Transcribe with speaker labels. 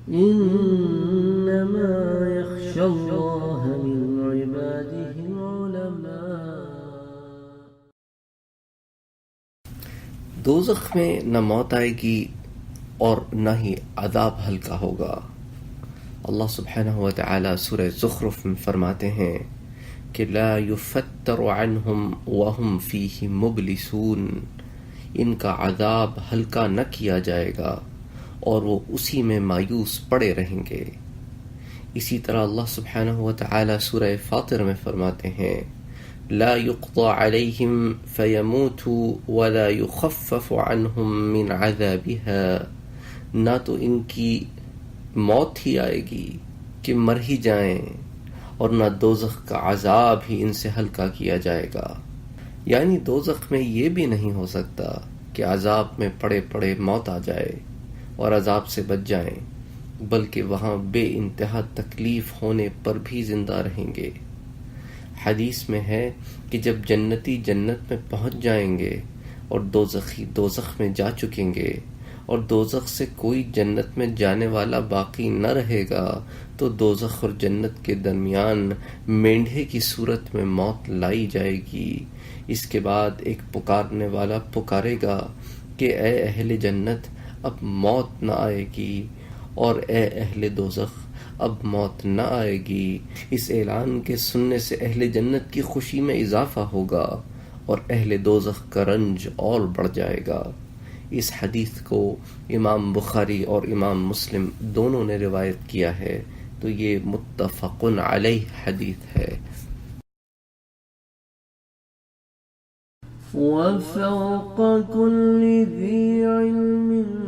Speaker 1: إنما يخشى الله من عباده العلماء.
Speaker 2: دوزخ میں نہ موت آئے گی اور نہ ہی عذاب ہلکا ہوگا. اللہ سبحانہ و تعالی سورہ زخرف میں فرماتے ہیں کہ لا یفتر عنہم وہم فیہ مبلسون، ان کا عذاب ہلکا نہ کیا جائے گا اور وہ اسی میں مایوس پڑے رہیں گے. اسی طرح اللہ سبحانہ و تعالی سورہ فاطر میں فرماتے ہیں لا يقضى عليهم فيموتوا ولا يخفف عنهم من عذابها، نہ تو ان کی موت ہی آئے گی کہ مر ہی جائیں اور نہ دوزخ کا عذاب ہی ان سے ہلکا کیا جائے گا. یعنی دوزخ میں یہ بھی نہیں ہو سکتا کہ عذاب میں پڑے پڑے موت آ جائے اور عذاب سے بچ جائیں، بلکہ وہاں بے انتہا تکلیف ہونے پر بھی زندہ رہیں گے. حدیث میں ہے کہ جب جنتی جنت میں پہنچ جائیں گے اور دوزخی دوزخ میں جا چکیں گے اور دوزخ سے کوئی جنت میں جانے والا باقی نہ رہے گا تو دوزخ اور جنت کے درمیان مینڈھے کی صورت میں موت لائی جائے گی. اس کے بعد ایک پکارنے والا پکارے گا کہ اے اہل جنت اب موت نہ آئے گی، اور اے اہل دوزخ اب موت نہ آئے گی. اس اعلان کے سننے سے اہل جنت کی خوشی میں اضافہ ہوگا اور اہل دوزخ کا رنج اور بڑھ جائے گا. اس حدیث کو امام بخاری اور امام مسلم دونوں نے روایت کیا ہے، تو یہ متفق علیہ حدیث ہے.
Speaker 1: وفوق كل ذي علم